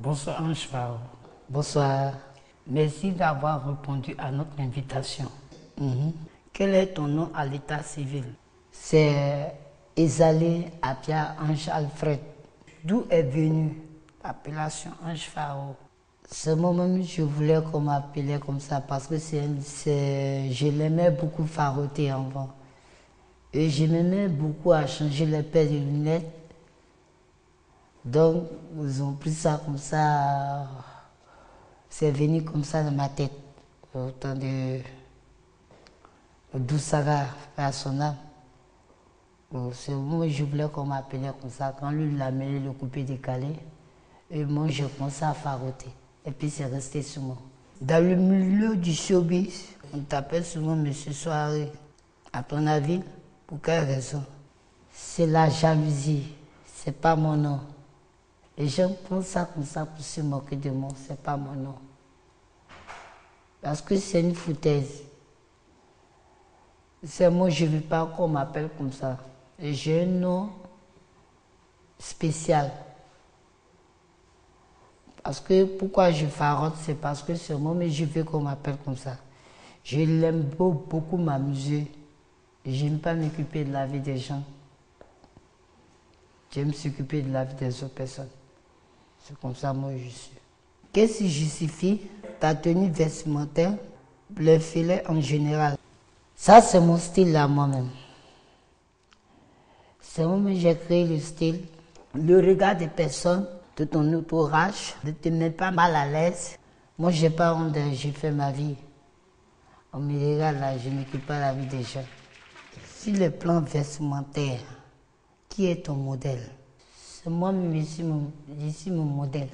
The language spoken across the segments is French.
Bonsoir Ange Pharaon. Bonsoir. Merci d'avoir répondu à notre invitation. Quel est ton nom à l'état civil? C'est Ezali Apia Ange Alfred. D'où est venue l'appellation Ange Pharaon? C'est moi-même, je voulais qu'on m'appelait comme ça parce que je l'aimais beaucoup faroter avant. Et je m'aimais beaucoup à changer les paires de lunettes. Donc, ils ont pris ça comme ça. C'est venu comme ça dans ma tête. Autant de Doussara à son âme. C'est moi, je voulais qu'on m'appelait comme ça. Quand lui, il a mêlé le coupé décalé, et moi, j'ai commencé à faroter. Et puis, c'est resté sur moi. Dans le milieu du showbiz, on t'appelle souvent Monsieur Soirée. À ton avis, pour quelle raison? C'est la jalousie. C'est pas mon nom. Les gens prennent ça comme ça pour se moquer de moi. C'est pas mon nom. Parce que c'est une foutaise. C'est moi, je ne veux pas qu'on m'appelle comme ça. Et j'ai un nom spécial. Parce que pourquoi je farote, c'est parce que c'est moi, mais je veux qu'on m'appelle comme ça. Je l'aime beaucoup m'amuser. Je n'aime pas m'occuper de la vie des gens. J'aime s'occuper de la vie des autres personnes. C'est comme ça, moi, je suis. Qu'est-ce qui justifie ta tenue vestimentaire, le filet en général? Ça, c'est mon style là, moi-même. C'est moi-même j'ai créé le style. Le regard des personnes, de ton entourage, ne te met pas mal à l'aise. Moi, je n'ai pas honte, j'ai fait ma vie. On me regarde là, je ne m'occupe pas de la vie des gens. Sur le plan vestimentaire, qui est ton modèle? C'est moi-même ici mon modèle.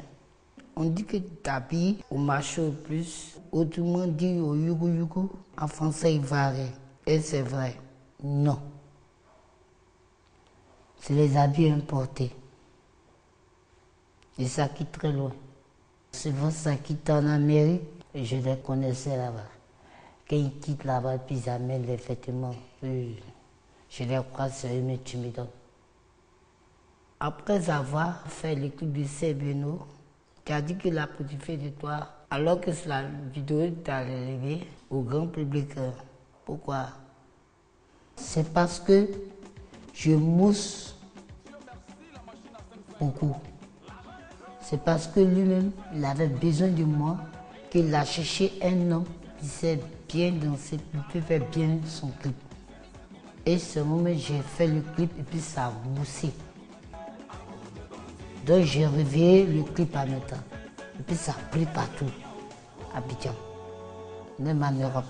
On dit que tu t'habilles au macho plus, autrement dit au yugu, en français ivoirien. Et c'est vrai. Non. C'est les habits importés. Et ça quitte très loin. Souvent ça quitte en Amérique, et je les connaissais là-bas. Quand ils quittent là-bas, puis ils amènent les vêtements. Je les crois, c'est eux, mais tu me donnes. Après avoir fait l'écoute de Sebeno, tu as dit qu'il a profité de toi, alors que c'est la vidéo t'a relevé au grand public. Pourquoi? C'est parce que je mousse beaucoup. C'est parce que lui-même, il avait besoin de moi, qu'il a cherché un homme qui sait bien danser, qui peut faire bien son clip. Et ce moment, j'ai fait le clip et puis ça a moussé. Donc j'ai réveillé le clip en même temps. Et puis ça a pris partout, à Abidjan, même en Europe.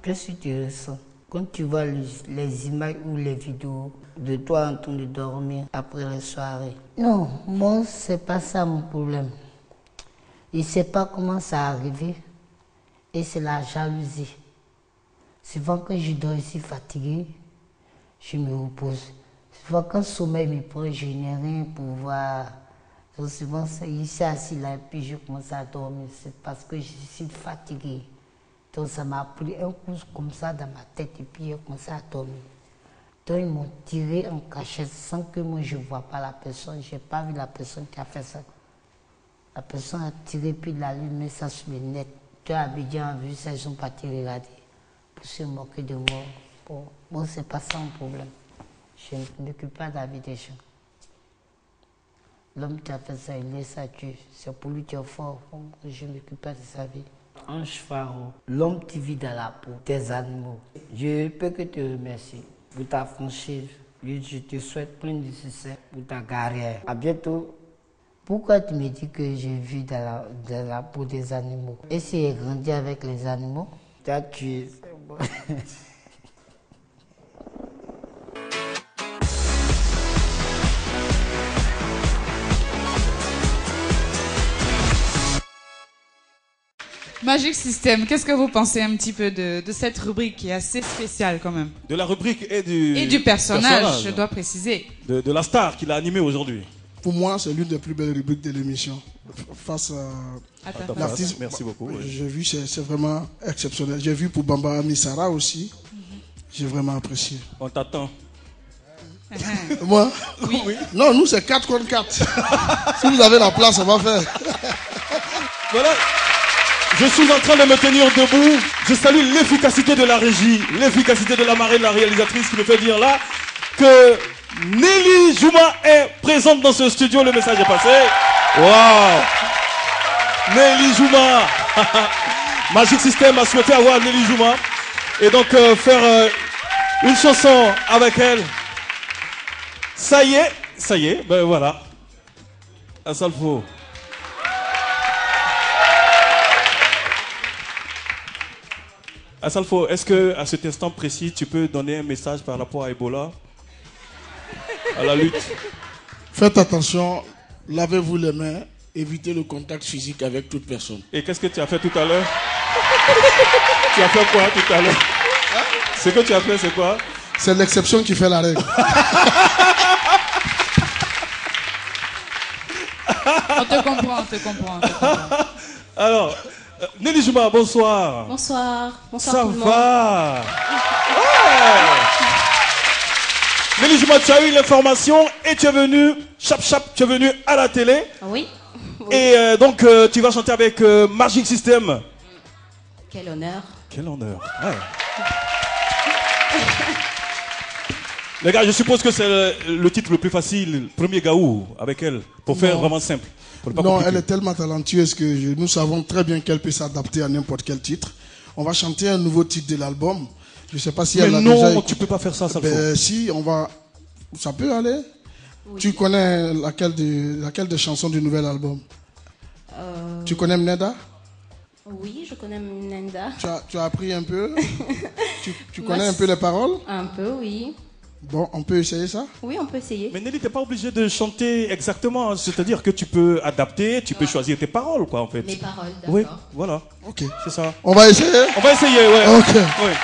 Qu'est-ce que tu ressens quand tu vois les images ou les vidéos de toi en train de dormir après les soirées? Non, moi, c'est pas ça mon problème. Je ne sais pas comment ça a arrivé. Et c'est la jalousie. Souvent quand je dors ici fatigué, je me repose. Souvent quand le sommeil me prend, je n'ai rien pour voir. Donc souvent ici assis là et puis je commence à dormir. C'est parce que je suis fatigué. Donc ça m'a pris un coup comme ça dans ma tête et puis j'ai commencé à dormir. Donc ils m'ont tiré en cachette sans que moi je ne vois pas la personne. Je n'ai pas vu la personne qui a fait ça. La personne a tiré puis il a allumé ça sur le net. Tout Abidjan a vu ça, ils sont partis regarder pour se moquer de moi. Bon, moi c'est pas ça mon problème. Je ne m'occupe pas de la vie des gens. L'homme qui a fait ça, il laisse ça tuer. C'est pour lui qui est fort. Je ne m'occupe pas de sa vie. Ange Pharaon, l'homme qui vit dans la peau des animaux. Je peux que te remercier pour ta franchise. Je te souhaite plein de succès pour ta carrière. À bientôt. Pourquoi tu me dis que j'ai vu dans la peau des animaux? Et si j'ai grandi avec les animaux? Tu as tué. Magic System, qu'est-ce que vous pensez un petit peu de cette rubrique qui est assez spéciale quand même? De la rubrique et du personnage, je dois préciser. De la star qu'il a animée aujourd'hui. Pour moi, c'est l'une des plus belles rubriques de l'émission. Face à l'artiste, merci beaucoup. Oui. J'ai vu, c'est vraiment exceptionnel. J'ai vu pour Bamba Misara aussi. J'ai vraiment apprécié. On t'attend. Moi? Oui. Non, nous c'est 4 contre 4. Si vous avez la place, on va faire. Voilà. Je suis en train de me tenir debout. Je salue l'efficacité de la régie, l'efficacité de la marraine, la réalisatrice qui me fait dire là que Nelly Jouma est présente dans ce studio. Le message est passé. Waouh! Nelly Jouma. Magic System a souhaité avoir Nelly Jouma et donc faire une chanson avec elle. Ça y est, ben voilà. Asalfo. Asalfo, est-ce que à cet instant précis, tu peux donner un message par rapport à Ebola, à la lutte? Faites attention, lavez-vous les mains, évitez le contact physique avec toute personne. Et qu'est-ce que tu as fait tout à l'heure? Tu as fait quoi tout à l'heure? Ce que tu as fait, c'est quoi? C'est l'exception qui fait la règle. On te comprend. Alors, Nelly Jouma, bonsoir. Bonsoir tout Ça le monde. va? Ouais. Nelly Jouma, tu as eu l'information et tu es venu, tu es venu à la télé. Oui. Et donc, tu vas chanter avec Magic System. Quel honneur. Quel honneur. Ouais. Les gars, je suppose que c'est le titre le plus facile, premier Gaou, avec elle, pour faire vraiment simple. Non, elle est tellement talentueuse que nous savons très bien qu'elle peut s'adapter à n'importe quel titre. On va chanter un nouveau titre de l'album. Je ne sais pas si elle l'a déjà écouté. Non, tu peux pas faire ça, ça Si, on va... Ça peut aller. Oui. Tu connais laquelle des chansons du nouvel album? Tu connais Mneda? Oui, je connais Mneda. Tu as appris un peu? Tu connais un peu les paroles? Un peu, oui. Bon, on peut essayer ça? Oui, on peut essayer. Mais Nelly, t'es pas obligé de chanter exactement. C'est-à-dire que tu peux adapter, tu peux choisir tes paroles, quoi, en fait. Mes paroles, d'accord. Oui, voilà. Ok. C'est ça. On va essayer? On va essayer, ouais. Ok. Ouais.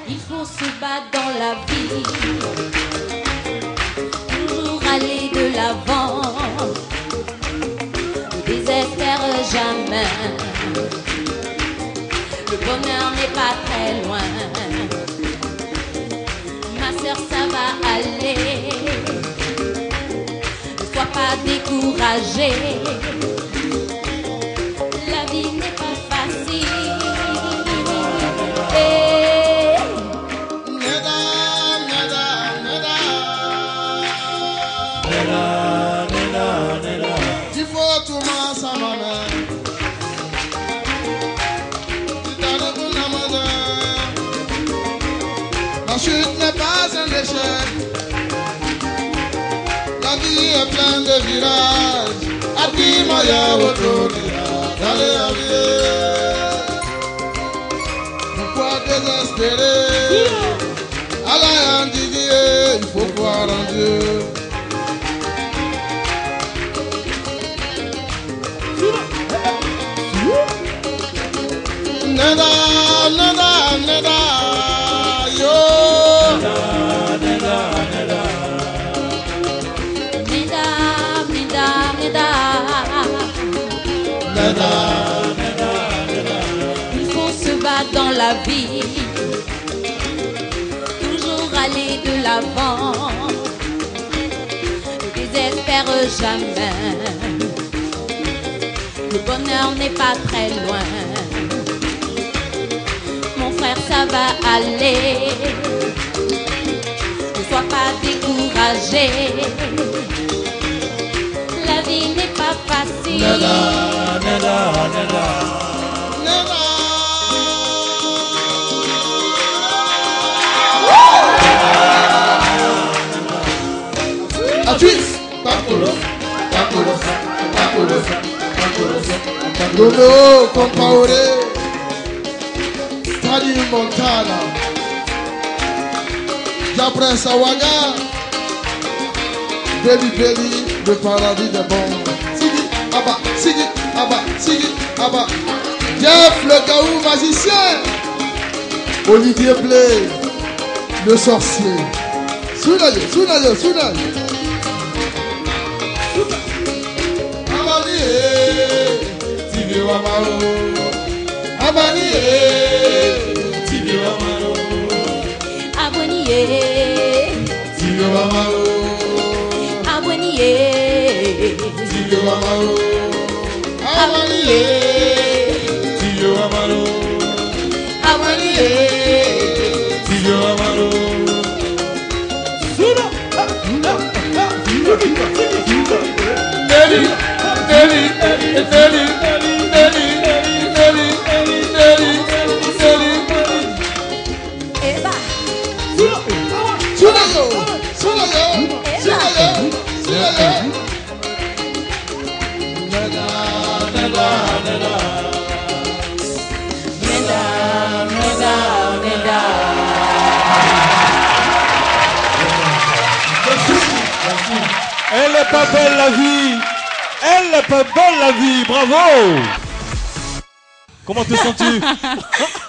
Il faut se battre dans la vie, toujours aller de l'avant, ne désespère jamais. Le bonheur n'est pas très loin. Ma sœur, ça va aller. Ne sois pas découragée. La vie n'est pas facile. Il faut tout le monde s'en va. La chute n'est pas un échec. La vie est pleine de virages. À qui m'a autour d'aller à vie. Pourquoi désespérer? Allah indiqué, il faut croire en Dieu. Neda, neda, neda, yo. Neda, il faut se battre dans la vie, toujours aller de l'avant, ne désespère jamais. Le bonheur n'est pas très loin. Mon frère, ça va aller. Ne sois pas découragé. La vie n'est pas facile. Neda, neda, neda. Neda. Atis. Tacolos, tacolos, tacolos, tacolos. Romeo Compaoré. Stadi Montana. Japres Sawaga. Baby, baby, le paradis des bons. Abba, Sigi, Abba, Sigi, Abba. Jeff le Gaou magicien. Olivier Blé, le sorcier. Sounayo, Sounayo, Sounayo. Abani, Tibi Wamaro. Abani, Tibi Wamaro. Abani, Tibi Wamaro. Abani, Tibi Wamaro. Abani, Tibi Wamaro. Abani, Tibi Wamaro. Nelly, Nelly, Nelly, Nelly, Nelly, Nelly, Nelly, Nelly. Eba, Sunayo, Sunayo, Sunayo, Sunayo. Neda, neda, neda. Neda, Neda, Neda. Elle n'est pas belle la vie. Elle n'est pas belle la vie. Bravo. Comment te sens-tu?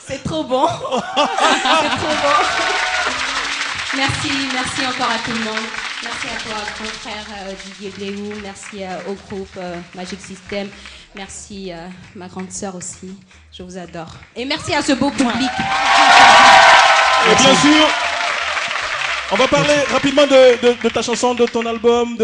C'est trop bon. C'est trop bon. Merci, merci encore à tout le monde. Merci à toi, mon frère Didier Bléou. Merci au groupe Magic System. Merci ma grande sœur aussi. Je vous adore. Et merci à ce beau public. Et bien sûr, on va parler rapidement de ta chanson, de ton album,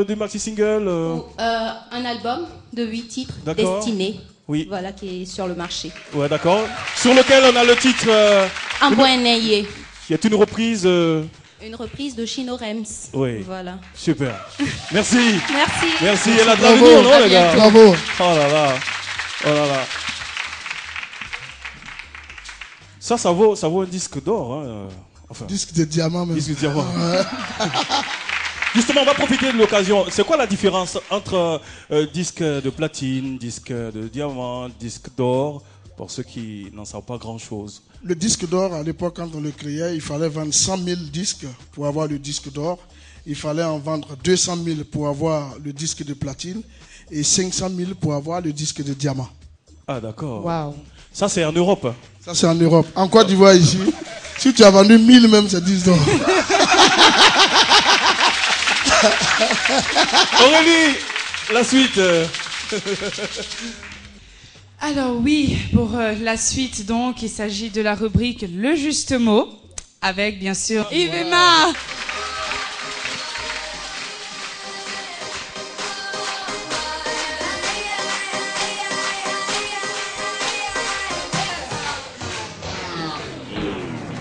du maxi single. Un album de 8 titres destinés. Oui. Voilà, qui est sur le marché. Ouais, d'accord. Sur lequel on a le titre. Un bon naillé. Qui est une reprise. Une reprise de Chino Rems. Oui. Voilà. Super. Merci. Merci. Merci. Elle a de l'avenir, non, les gars? Bravo. Oh là là. Oh là là. Ça vaut un disque d'or. Hein. Enfin, Disque de diamant même. disque de diamant. Justement, on va profiter de l'occasion. C'est quoi la différence entre disque de platine, disque de diamant, disque d'or, pour ceux qui n'en savent pas grand-chose? Le disque d'or, à l'époque, quand on le créait, il fallait vendre 100 000 disques pour avoir le disque d'or. Il fallait en vendre 200 000 pour avoir le disque de platine et 500 000 pour avoir le disque de diamant. Ah, d'accord. Waouh. Ça, c'est en Europe. Ça, c'est en Europe. En Côte d'Ivoire, ici, si tu as vendu 1000 même, c'est 10 d'or. Aurélie, la suite. Alors oui, pour la suite donc, il s'agit de la rubrique Le Juste Mot, avec bien sûr Yves Emma.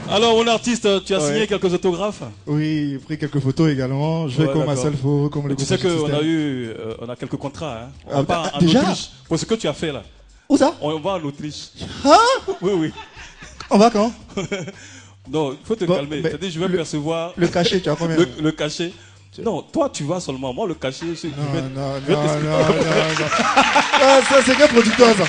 Alors, mon artiste, tu as signé quelques autographes? Oui, j'ai pris quelques photos également. Je vais comme d'accord. Assalfo, comme le Tu sais qu'on a quelques contrats. Hein. On va en déjà Autriche pour ce que tu as fait là. Où ça? On va en Autriche. Hein? Oui, oui. On va quand? Non, il faut te calmer. C'est-à-dire, je vais percevoir le cachet, tu as combien? le cachet. Non, toi, tu vas seulement. Moi, le cachet, c'est... Non. Ah, ça, c'est quel producteur, ça?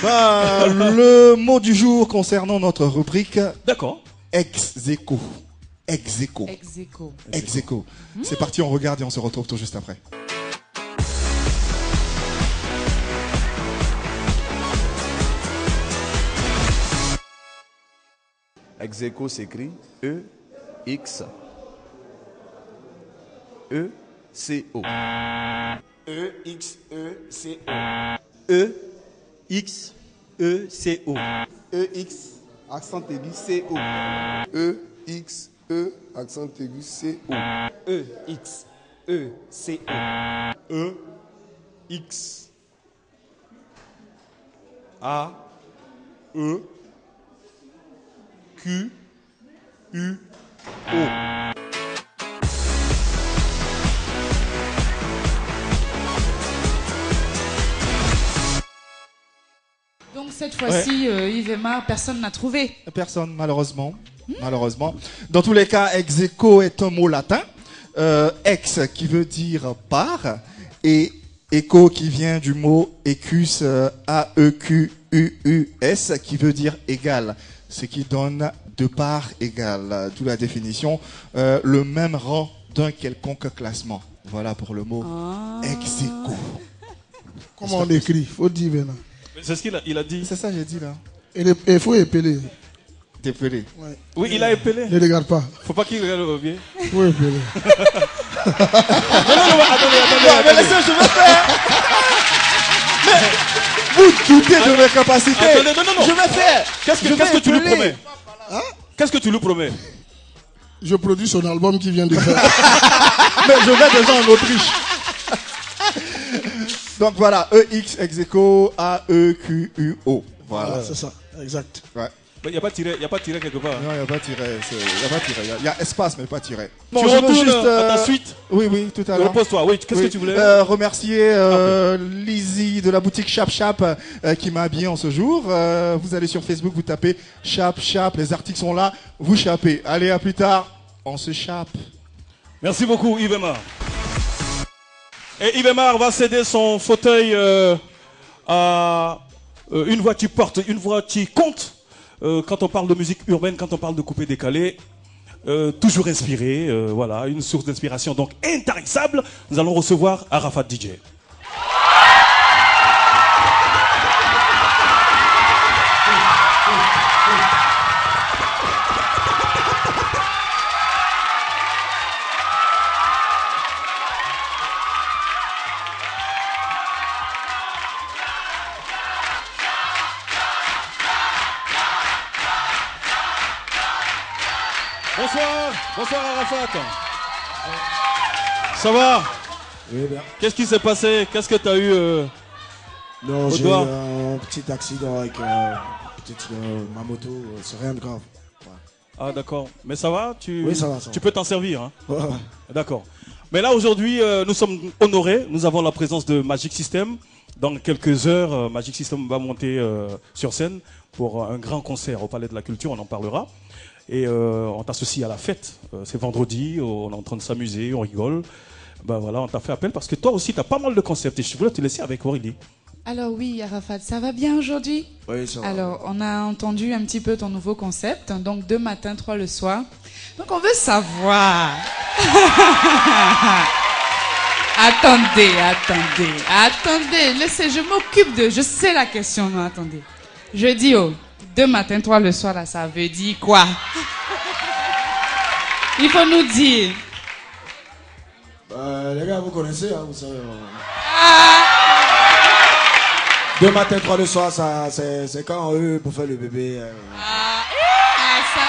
Bah, le mot du jour concernant notre rubrique. D'accord. Ex-aequo. Ex-aequo. Ex-aequo. Ex-aequo. C'est parti, on regarde et on se retrouve tout juste après. Ex-aequo s'écrit E-X-E-C-O. E-X-E-C-O. E-X-E-C-O. E-X, accent aigu, C-O. E-X-E, accent aigu, C-O. E-X-E-C-O. E-X. A. E. Q. U. O. Donc cette fois-ci, Yves Emma, personne n'a trouvé. Personne, malheureusement. Malheureusement. Dans tous les cas, ex-aequo est un mot latin. Ex qui veut dire par et écho qui vient du mot equus, A-E-Q-U-U-S, qui veut dire égal, ce qui donne de part égale. D'où la définition, le même rang d'un quelconque classement. Voilà pour le mot ex aequo. Comment on écrit? Faut dire maintenant. C'est ce qu'il a dit. C'est ça j'ai dit là. Il faut épeler. T'épeler. Ouais. Oui, il a épelé. Ne regarde pas. Faut pas qu'il regarde le bien. Il faut épeler. non, attendez. Mais laissez, je vais faire. Mais vous doutez de mes capacités. Attendez, non. Je vais faire. Qu'est-ce que tu lui promets? Hein? Qu'est-ce que tu lui promets? Je produis son album qui vient de faire. Mais je vais déjà en Autriche. Donc voilà, EX ex aequo AEQUO. Voilà, c'est ça, exact. Ouais. Il n'y a pas tiré quelque part. Non, il n'y a pas tiré. Il y a espace, mais pas tiré. Bon, tu retournes à ta suite. Oui, tout à l'heure. Repose-toi. Oui, qu'est-ce que tu voulais remercier Lizzie de la boutique Chap Chap qui m'a habillé en ce jour. Vous allez sur Facebook, vous tapez Chap Chap, les articles sont là, vous chapez. Allez, à plus tard, on se chape. Merci beaucoup, Yves Aymar. Et Yves Aymar va céder son fauteuil à une voix qui porte, une voix qui compte. Quand on parle de musique urbaine, quand on parle de coupé décalé, toujours inspiré, voilà, une source d'inspiration donc intarissable. Nous allons recevoir Arafat DJ. Bonsoir Arafat. Ça va? Oui, bien. Qu'est-ce qui s'est passé? Qu'est-ce que tu as eu Non, j'ai eu un petit accident avec ma moto. C'est rien de grave. Ouais. Ah d'accord. Mais ça va? Oui, ça va. Tu peux t'en servir, hein? Ouais. D'accord. Mais là aujourd'hui, nous sommes honorés. Nous avons la présence de Magic System. Dans quelques heures, Magic System va monter sur scène pour un grand concert au Palais de la Culture. On en parlera. Et on t'associe à la fête. C'est vendredi, on est en train de s'amuser, on rigole. Ben voilà, on t'a fait appel parce que toi aussi, tu as pas mal de concepts. Et je voulais te laisser avec Aurélie. Alors oui, Arafat, ça va bien aujourd'hui? Oui, ça va. Alors, on a entendu un petit peu ton nouveau concept. Donc, 2 matins, 3 le soir. Donc, on veut savoir. Attendez. Laissez, je m'occupe de... Je sais la question, mais attendez. Je dis, 2 matins, 3 le soir, là, ça veut dire quoi? Il faut nous dire. Les gars, vous connaissez, hein, vous savez. 2 matins, 3 le soir, c'est quand eux pour faire le bébé. Ça.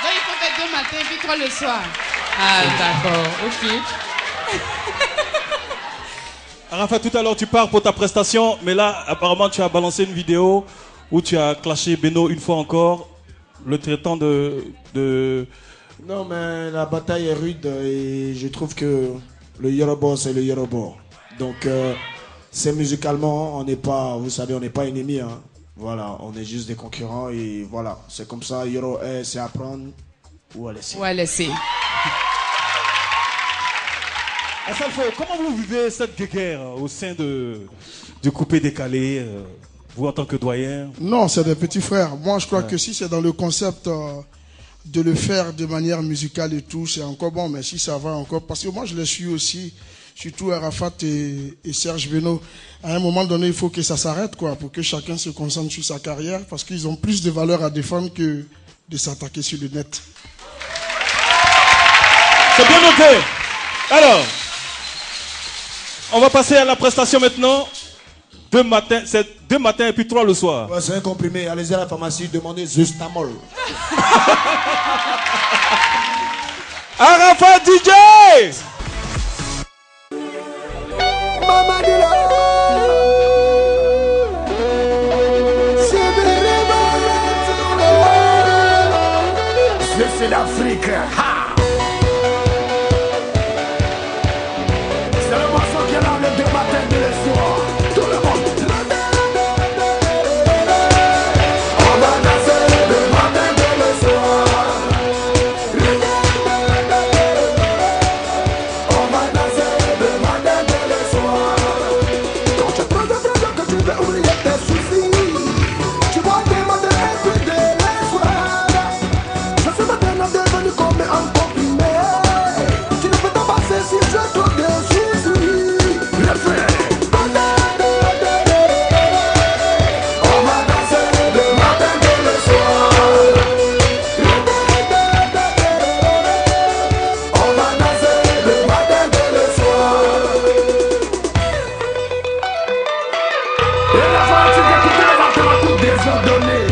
Donc, il faut faire 2 matins et puis 3 le soir. Ah, d'accord, ok. Arafat, tout à l'heure, tu pars pour ta prestation. Mais là, apparemment, tu as balancé une vidéo où tu as clashé Beno une fois encore, le traitant de... Non, mais la bataille est rude et je trouve que le Yoruba, c'est le Yoruba. Donc, c'est musicalement, on n'est pas, vous savez, on n'est pas ennemis. Hein. Voilà, on est juste des concurrents et voilà, c'est comme ça. Yoro, c'est à prendre ou à laisser. Ou à laisser. Assalfo, comment vous vivez cette guerre au sein du coupé décalé vous en tant que doyen? Non, c'est des petits frères. Moi, je crois que si c'est dans le concept de le faire de manière musicale et tout, c'est encore bon. Mais si ça va encore... Parce que moi, je les suis aussi, surtout Arafat et Serge Beno. À un moment donné, il faut que ça s'arrête, quoi, pour que chacun se concentre sur sa carrière, parce qu'ils ont plus de valeur à défendre que de s'attaquer sur le net. C'est bien noté. Alors, on va passer à la prestation maintenant. 2 matins, c'est 2 matins et puis 3 le soir. Ouais, c'est un comprimé. Allez-y à la pharmacie, demandez Zustamol. Arafat DJ! Mama c'est l'Afrique. C'est le morceau qui est là le 2 matins de l'histoire. Tout le monde. On va danser le matin de l'histoire. On va danser le matin de l'histoire. Quand tu prends de présent que tu veux oublier tes soucis, tu vas demander un peu de l'espoir. Je suis maintenant devenu comme un comprimé. Tu ne peux t'en passer si je te déchire. Et la fatigue d'écouter les affaires à coups désordonnés.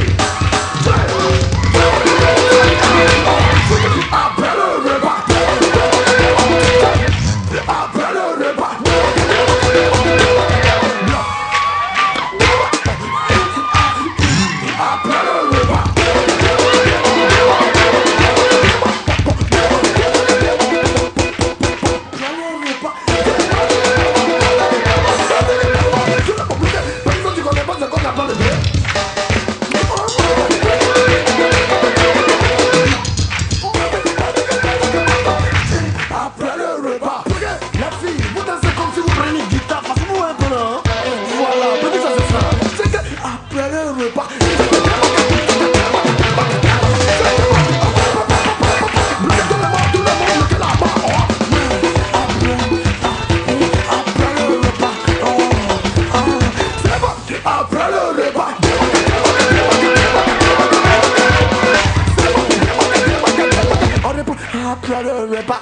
Après le repas.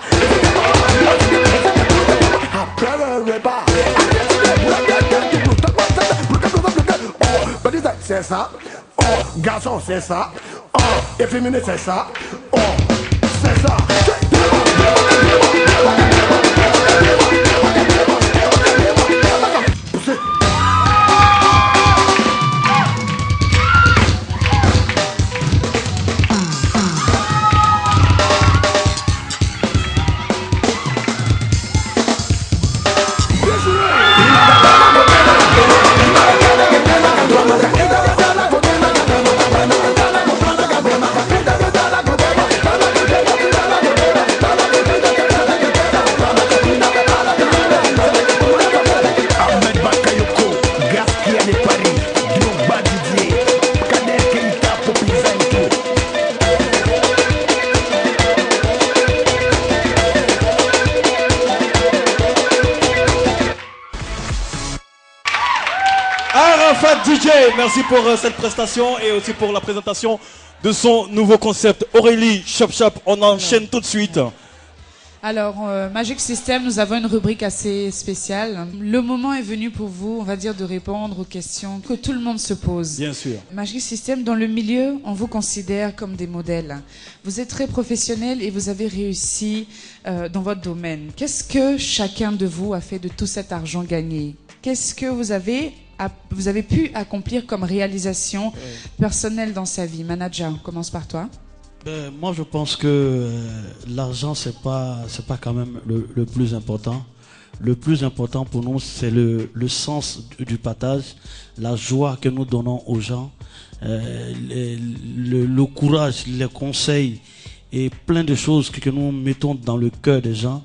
Après le repas. C'est ça, oh, garçon c'est ça, oh, efféminé c'est ça, oh, c'est ça. DJ, merci pour cette prestation et aussi pour la présentation de son nouveau concept. Aurélie, Chop Chop, on enchaîne tout de suite. Alors, Magic System, nous avons une rubrique assez spéciale. Le moment est venu pour vous, on va dire, de répondre aux questions que tout le monde se pose. Bien sûr. Magic System, dans le milieu, on vous considère comme des modèles. Vous êtes très professionnel et vous avez réussi dans votre domaine. Qu'est-ce que chacun de vous a fait de tout cet argent gagné? Qu'est-ce que vous avez pu accomplir comme réalisation personnelle dans sa vie? Manager, on commence par toi. Moi, je pense que l'argent, c'est pas quand même le plus important. Le plus important pour nous, c'est le sens du partage, la joie que nous donnons aux gens, le courage, les conseils et plein de choses que nous mettons dans le cœur des gens.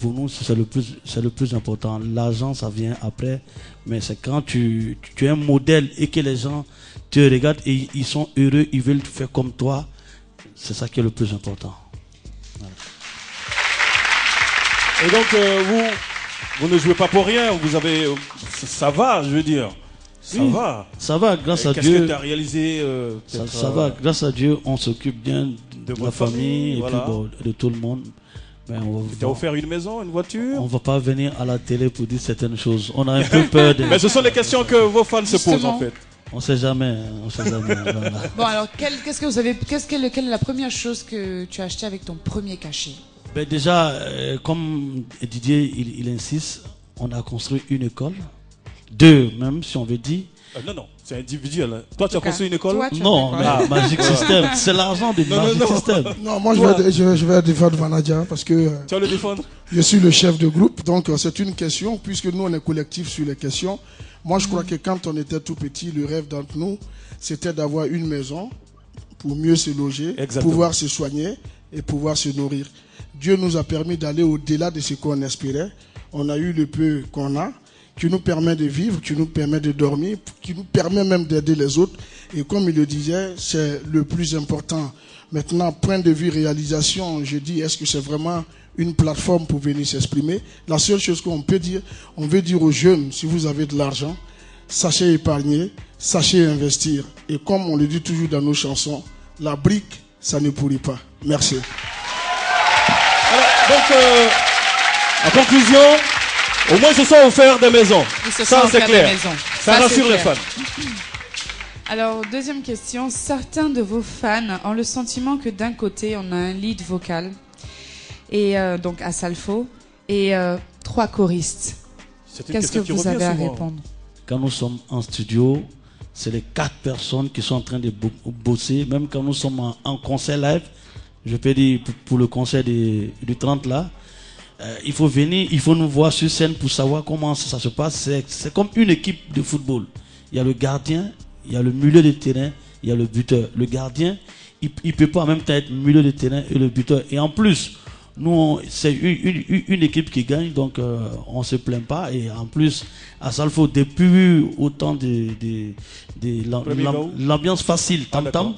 Pour nous, c'est le plus important. L'argent, ça vient après, mais c'est quand tu es un modèle et que les gens te regardent et ils sont heureux, ils veulent faire comme toi. C'est ça qui est le plus important. Voilà. Et donc, vous ne jouez pas pour rien, vous avez... ça va, je veux dire. Ça va. Ça va, grâce à Dieu. Qu'est-ce que tu as réalisé ça va, grâce à Dieu, on s'occupe bien de la famille et voilà. puis bon, de tout le monde. Tu t'as offert une maison, une voiture? On ne va pas venir à la télé pour dire certaines choses. On a un peu peur de... Mais ce sont les questions que vos fans se posent en fait. On ne sait jamais. Voilà. Bon alors, quelle est la première chose que tu as acheté avec ton premier cachet? Déjà, comme Didier il insiste, on a construit une école. 2 même, si on veut dire. Non, c'est individuel. Hein. Toi, tu as construit une école? Non, mais Magic System, c'est l'argent de Magic System. Non, moi je vais défendre Manager parce que tu vas le défendre? Je suis le chef de groupe, donc c'est une question, puisque nous on est collectif sur les questions. Moi je crois que quand on était tout petit, le rêve d'entre nous, c'était d'avoir une maison pour mieux se loger, pouvoir se soigner et pouvoir se nourrir. Dieu nous a permis d'aller au-delà de ce qu'on espérait. On a eu le peu qu'on a, qui nous permet de vivre, qui nous permet de dormir, qui nous permet même d'aider les autres. Et comme il le disait, c'est le plus important. Maintenant, point de vue réalisation, je dis, est-ce que c'est vraiment une plateforme pour venir s'exprimer? La seule chose qu'on peut dire, on veut dire aux jeunes, si vous avez de l'argent, sachez épargner, sachez investir. Et comme on le dit toujours dans nos chansons, la brique, ça ne pourrit pas. Merci. Alors, donc, en conclusion, au moins ils se sont offerts des maisons. Ils se sont offerts des maisons. Ça rassure c'est les clair. fans. Alors, deuxième question. Certains de vos fans ont le sentiment que d'un côté, on a un lead vocal, et donc à Salfo, et 3 choristes. Qu'est-ce que vous avez à répondre? Quand nous sommes en studio, c'est les 4 personnes qui sont en train de bosser. Même quand nous sommes en concert live, je peux dire pour le concert du 30 là, il faut venir, il faut nous voir sur scène pour savoir comment ça se passe. C'est comme une équipe de football. Il y a le gardien, il y a le milieu de terrain, il y a le buteur. Le gardien, il peut pas en même temps être milieu de terrain et le buteur. Et en plus, nous, c'est une équipe qui gagne, donc on se plaint pas. Et en plus, à Salfo, depuis autant l'ambiance facile, tam-tam,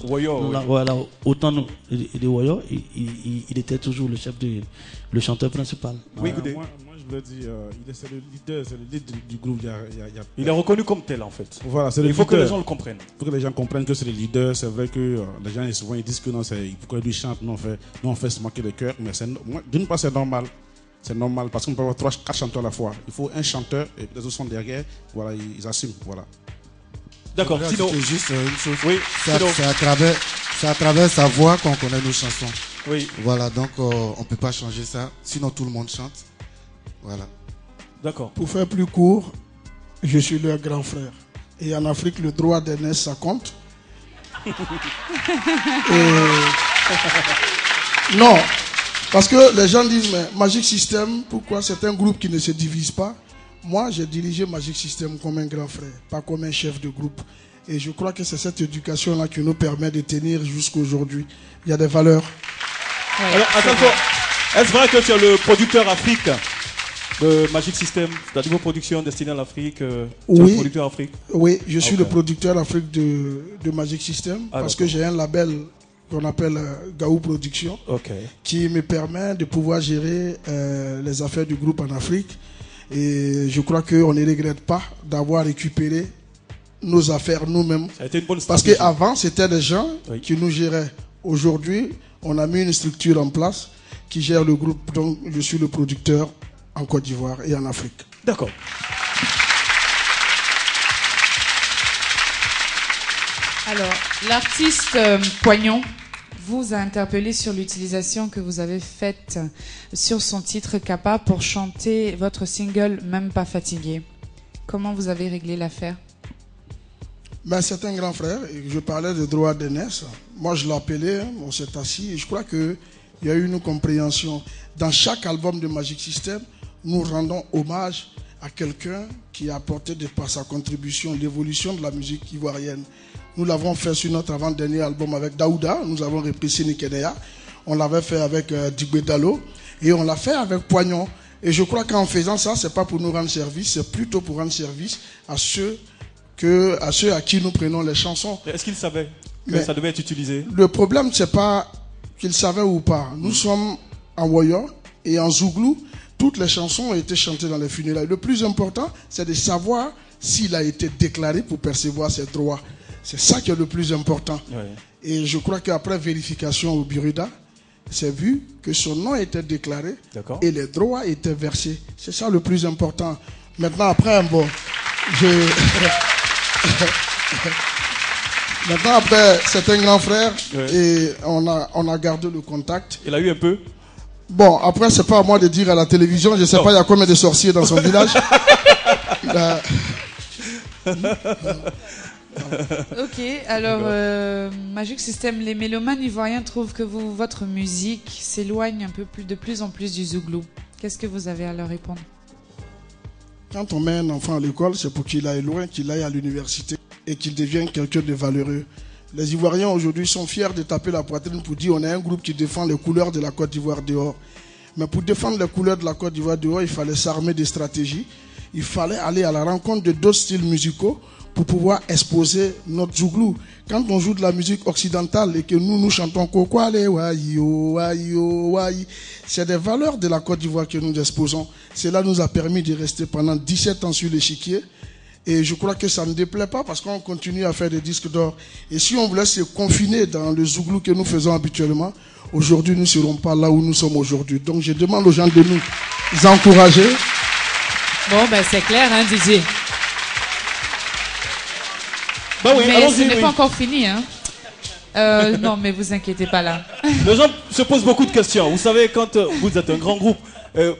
voilà, autant de Wayo, il était toujours le chanteur principal. Oui, moi, je le dis, c'est le leader du groupe. Il est reconnu comme tel en fait. Voilà, c'est le il faut leader. que les gens le comprennent. Il faut que les gens comprennent que c'est le leader. C'est vrai que les gens souvent ils disent que non, il faut que lui chante, nous on fait se manquer le cœur. Mais d'une part, c'est normal. C'est normal parce qu'on peut avoir 3-4 chanteurs à la fois. Il faut un chanteur et les autres sont derrière. Voilà, ils assument. Voilà. D'accord. Sinon, juste une chose. Oui. C'est à travers sa voix qu'on connaît nos chansons. Oui. Voilà, donc on peut pas changer ça. Sinon, tout le monde chante. Voilà. D'accord. Pour faire plus court, je suis leur grand frère. Et en Afrique, le droit d'aînesse, ça compte. Non, parce que les gens disent, mais Magic System, pourquoi c'est un groupe qui ne se divise pas? Moi, j'ai dirigé Magic System comme un grand frère, pas comme un chef de groupe. Et je crois que c'est cette éducation-là qui nous permet de tenir jusqu'à aujourd'hui. Il y a des valeurs. Ouais. Alors, attends, est-ce vrai que tu es le producteur Afrique de Magic System, la nouvelle production destinée à l'Afrique? Oui. Le producteur Afrique? Oui, je suis le producteur Afrique de Magic System parce que j'ai un label qu'on appelle Gaou Production qui me permet de pouvoir gérer les affaires du groupe en Afrique. Et je crois qu'on ne regrette pas d'avoir récupéré nos affaires nous-mêmes. Ça a été une bonne parce stratégie. qu'avant, c'était des gens qui nous géraient. Aujourd'hui, on a mis une structure en place qui gère le groupe. Donc, je suis le producteur en Côte d'Ivoire et en Afrique. D'accord. Alors, l'artiste Poignon vous a interpellé sur l'utilisation que vous avez faite sur son titre Kappa pour chanter votre single Même pas fatigué. Comment vous avez réglé l'affaire? C'est un grand frère. Et je parlais de droit d'aînesse. Moi, je l'ai appelé, on s'est assis et je crois qu'il y a eu une compréhension. Dans chaque album de Magic System, nous rendons hommage à quelqu'un qui a apporté par sa contribution l'évolution de la musique ivoirienne. Nous l'avons fait sur notre avant-dernier album avec Daouda. Nous avons repris Sini Kenea. On l'avait fait avec Digbe Dalo. Et on l'a fait avec Poignon. Et je crois qu'en faisant ça, c'est pas pour nous rendre service, c'est plutôt pour rendre service à ceux à qui nous prenons les chansons. Est-ce qu'ils savaient que ça devait être utilisé? Le problème, c'est pas qu'ils savaient ou pas. Nous sommes en Woyo et en Zouglou. Toutes les chansons ont été chantées dans les funérailles. Le plus important, c'est de savoir s'il a été déclaré pour percevoir ses droits. C'est ça qui est le plus important. Ouais. Et je crois qu'après vérification au Buruda, c'est vu que son nom était déclaré et les droits étaient versés. C'est ça le plus important. Maintenant, après, bon, maintenant, après, c'est un grand frère et on a gardé le contact. Il a eu un peu? Bon, après, c'est pas à moi de dire à la télévision. Je sais pas, il y a combien de sorciers dans son village. Ok, alors Magic System, les mélomanes ivoiriens trouvent que votre musique s'éloigne un peu plus, de plus en plus du zouglou. Qu'est-ce que vous avez à leur répondre? Quand on met un enfant à l'école, c'est pour qu'il aille loin, qu'il aille à l'université et qu'il devienne quelqu'un de valeureux. Les Ivoiriens aujourd'hui sont fiers de taper la poitrine pour dire on est un groupe qui défend les couleurs de la Côte d'Ivoire dehors. Mais pour défendre les couleurs de la Côte d'Ivoire dehors, il fallait s'armer des stratégies. Il fallait aller à la rencontre de d'autres styles musicaux pour pouvoir exposer notre zouglou. Quand on joue de la musique occidentale et que nous chantons Kokwale, Wayo, Wayo, Wayi, c'est des valeurs de la Côte d'Ivoire que nous exposons. Cela nous a permis de rester pendant 17 ans sur l'échiquier. Et je crois que ça ne déplaît pas parce qu'on continue à faire des disques d'or. Et si on voulait se confiner dans le zouglou que nous faisons habituellement, aujourd'hui nous ne serons pas là où nous sommes aujourd'hui. Donc je demande aux gens de nous encourager. Bon, ben c'est clair, hein, Didier. Bah oui, mais ce allons-y, n'est oui. pas encore fini, hein. Non, mais vous inquiétez pas là. Les gens se posent beaucoup de questions. Vous savez, quand vous êtes un grand groupe,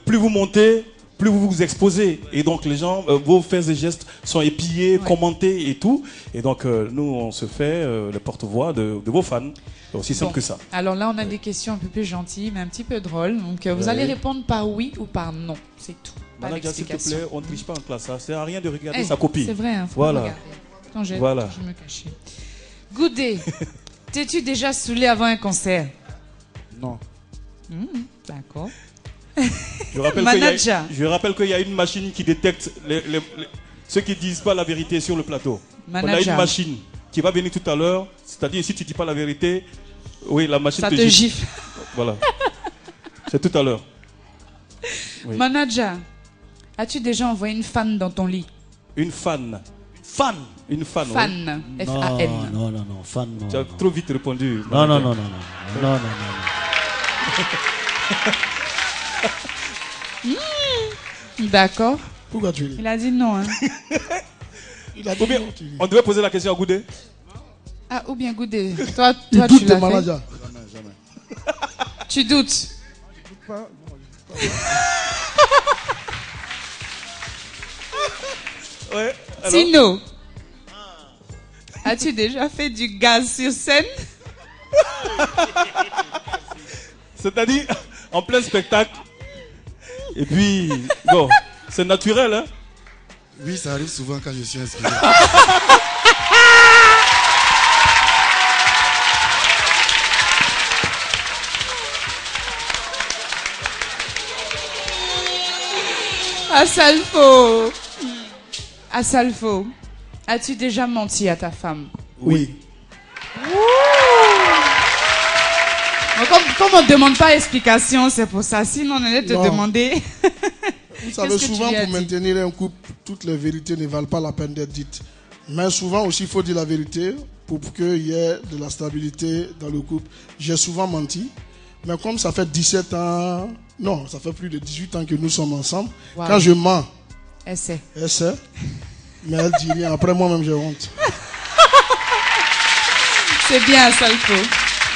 plus vous montez, plus vous vous exposez. Et donc les gens, vos faits et gestes sont épillés, commentés et tout. Et donc nous, on se fait le porte-voix de vos fans. C'est aussi simple Bon. que ça. Alors là, on a des questions un peu plus gentilles, mais un petit peu drôles. Donc vous allez répondre par oui ou par non. C'est tout. Pas Manager, s'il te d'explication. plaît, on ne triche pas en classe. Ça sert à rien de regarder Eh, sa copie. C'est vrai, hein, faut voilà. regarder. Attends, Voilà. je vais me cacher. Goudé, t'es-tu déjà saoulé avant un concert? Non. D'accord. Je rappelle Manager. je rappelle qu'il y a une machine qui détecte ceux qui ne disent pas la vérité sur le plateau. On a Manager. une machine qui va venir tout à l'heure. C'est-à-dire, si tu ne dis pas la vérité, oui, la machine Ça te te gifle. gifle. Voilà. C'est tout à l'heure. Oui. Manager, as-tu déjà envoyé une fan dans ton lit? Une fan. Fan. Une fan. Fan. oui. F-A-N. Non, non, non, fan, non. Tu as trop vite répondu. Non, non, manager. non, non, non, non, non, non. D'accord. Pourquoi tu lis? Il a dit non. Hein. Il a dit Ou bien, non, tu lis. on devait poser la question à Goudé. Ah, ou bien Goudé. Toi, Il toi doute tu de l'as fait. manager. Tu doutes. Ouais. alors Tino, as-tu déjà fait du gaz sur scène? C'est-à-dire, en plein spectacle. Et puis, bon, c'est naturel, hein. Oui, ça arrive souvent quand je suis inspiré. Asalfo. Asalfo, as-tu déjà menti à ta femme? Oui. Donc, comme on ne demande pas explication, c'est pour ça. Sinon, on allait te Non. demander. Vous savez, Qu'est-ce que tu souvent, lui as pour dit? maintenir un couple, toutes les vérités ne valent pas la peine d'être dites. Mais souvent aussi, il faut dire la vérité pour qu'il y ait de la stabilité dans le couple. J'ai souvent menti, mais comme ça fait 17 ans, non, ça fait plus de 18 ans que nous sommes ensemble, Wow. quand je mens, Essaie. elle sait, mais elle dit rien. Après, moi-même, j'ai honte. C'est bien, Asalfo.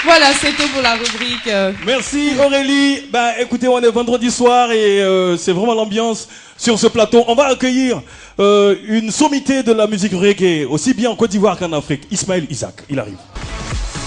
Voilà, c'est tout pour la rubrique. Merci Aurélie. Bah écoutez, on est vendredi soir et c'est vraiment l'ambiance sur ce plateau. On va accueillir une sommité de la musique reggae, aussi bien en Côte d'Ivoire qu'en Afrique. Ismaël Isaac, il arrive.